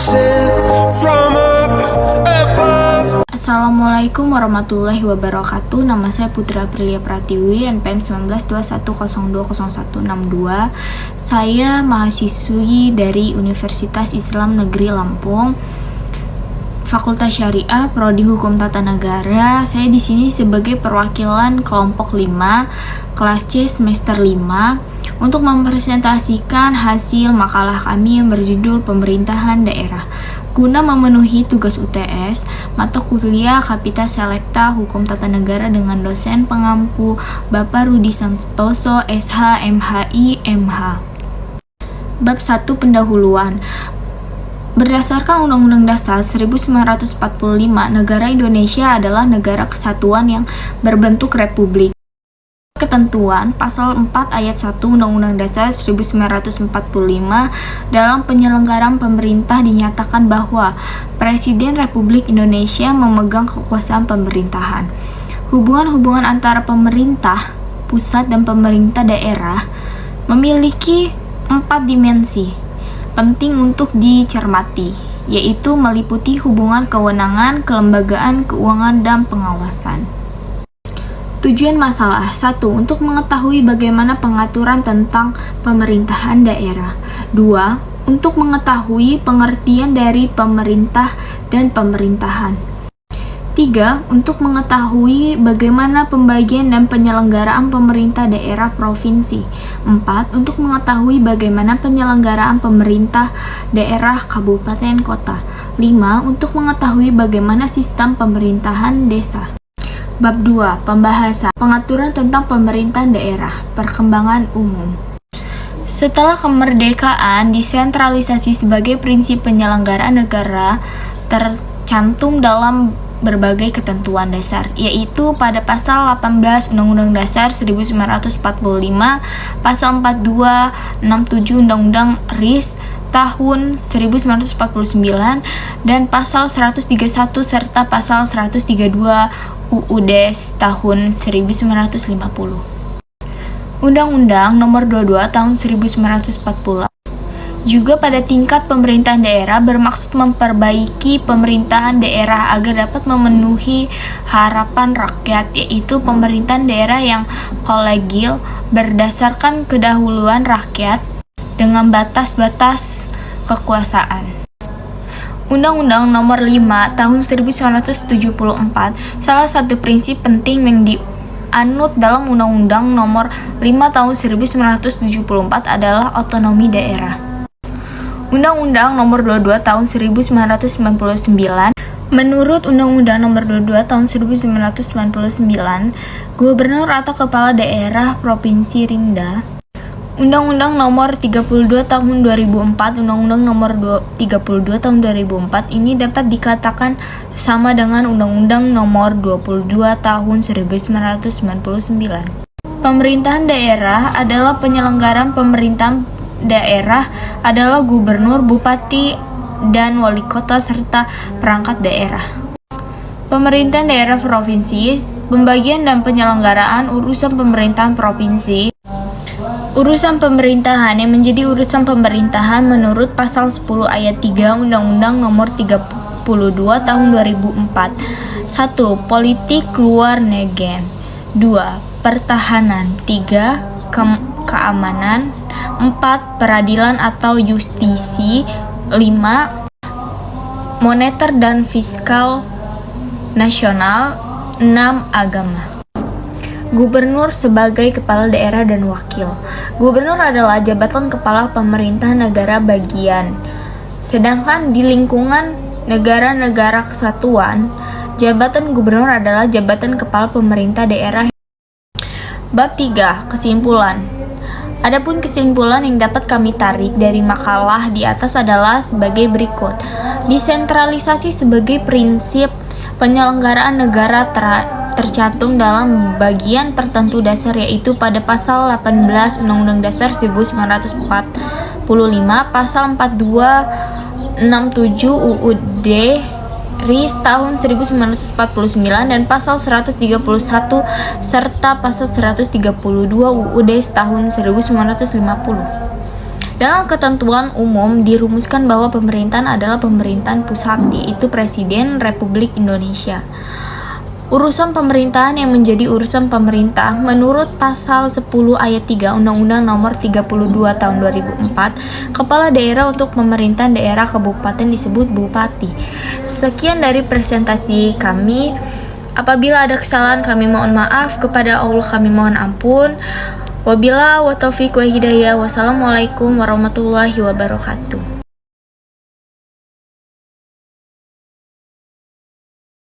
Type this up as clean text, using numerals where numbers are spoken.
sent from up above. Assalamualaikum warahmatullahi wabarakatuh. Nama saya Putri Aprilia Pratiwi, NPM 1921020162. Saya mahasiswi dari Universitas Islam Negeri Lampung, Fakultas Syariah, Prodi Hukum Tata Negara. Saya di sini sebagai perwakilan kelompok 5, kelas C semester 5, untuk mempresentasikan hasil makalah kami yang berjudul Pemerintahan Daerah. Guna memenuhi tugas UTS, mata kuliah Kapita Selekta Hukum Tata Negara dengan dosen pengampu Bapak Rudi Santoso, SH, MHI, MH. Bab 1 Pendahuluan. Berdasarkan Undang-Undang Dasar 1945, negara Indonesia adalah negara kesatuan yang berbentuk republik. Ketentuan Pasal 4 Ayat 1 Undang-Undang Dasar 1945 dalam penyelenggaraan pemerintah dinyatakan bahwa Presiden Republik Indonesia memegang kekuasaan pemerintahan. Hubungan-hubungan antara pemerintah pusat dan pemerintah daerah memiliki 4 dimensi penting untuk dicermati, yaitu meliputi hubungan kewenangan, kelembagaan, keuangan, dan pengawasan. Tujuan masalah 1. Untuk mengetahui bagaimana pengaturan tentang pemerintahan daerah. 2. Untuk mengetahui pengertian dari pemerintah dan pemerintahan. 3. Untuk mengetahui bagaimana pembagian dan penyelenggaraan pemerintah daerah provinsi. 4. Untuk mengetahui bagaimana penyelenggaraan pemerintah daerah kabupaten kota. 5. Untuk mengetahui bagaimana sistem pemerintahan desa. Bab 2. Pembahasan pengaturan tentang pemerintahan daerah, perkembangan umum. Setelah kemerdekaan, desentralisasi sebagai prinsip penyelenggaraan negara tercantum dalam berbagai ketentuan dasar, yaitu pada pasal 18 Undang-Undang Dasar 1945, pasal 42, 67 Undang-Undang RIS tahun 1949, dan pasal 131 serta pasal 132 UUD tahun 1950. Undang-Undang Nomor 22 tahun 1940 juga pada tingkat pemerintahan daerah bermaksud memperbaiki pemerintahan daerah agar dapat memenuhi harapan rakyat, yaitu pemerintahan daerah yang kolegial berdasarkan kedahuluan rakyat dengan batas-batas kekuasaan. Undang-Undang Nomor 5 Tahun 1974, salah satu prinsip penting yang dianut dalam Undang-Undang Nomor 5 Tahun 1974 adalah otonomi daerah. Undang-Undang Nomor 22 Tahun 1999, menurut Undang-Undang Nomor 22 Tahun 1999, Gubernur atau Kepala Daerah Provinsi Rinda. Undang-Undang Nomor 32 Tahun 2004, Undang-Undang Nomor 32 Tahun 2004 ini dapat dikatakan sama dengan Undang-Undang Nomor 22 Tahun 1999. Pemerintahan daerah adalah penyelenggaraan pemerintahan daerah adalah gubernur, bupati, dan wali kota serta perangkat daerah. Pemerintahan daerah provinsi, pembagian dan penyelenggaraan urusan pemerintahan provinsi. Urusan pemerintahan yang menjadi urusan pemerintahan menurut pasal 10 ayat 3 Undang-Undang Nomor 32 Tahun 2004. 1. Politik luar negeri. 2. Pertahanan. 3. Keamanan. 4. Peradilan atau justisi. 5. Moneter dan fiskal nasional. 6. Agama. Gubernur sebagai kepala daerah dan wakil. Gubernur adalah jabatan kepala pemerintah negara bagian. Sedangkan di lingkungan negara-negara kesatuan, jabatan gubernur adalah jabatan kepala pemerintah daerah. Bab 3. Kesimpulan. Adapun kesimpulan yang dapat kami tarik dari makalah di atas adalah sebagai berikut. Desentralisasi sebagai prinsip penyelenggaraan negara tercantum dalam bagian tertentu dasar, yaitu pada pasal 18 Undang-Undang Dasar 1945, pasal 42, 67 UUD RIS tahun 1949 dan pasal 131 serta pasal 132 UUD tahun 1950. Dalam ketentuan umum dirumuskan bahwa pemerintahan adalah pemerintahan pusat, yaitu Presiden Republik Indonesia. Urusan pemerintahan yang menjadi urusan pemerintah menurut pasal 10 ayat 3 Undang-Undang Nomor 32 Tahun 2004, kepala daerah untuk pemerintahan daerah kabupaten disebut bupati. Sekian dari presentasi kami. Apabila ada kesalahan kami mohon maaf, kepada Allah kami mohon ampun. Wabillahi wa taufiq wa hidayah. Wassalamualaikum warahmatullahi wabarakatuh.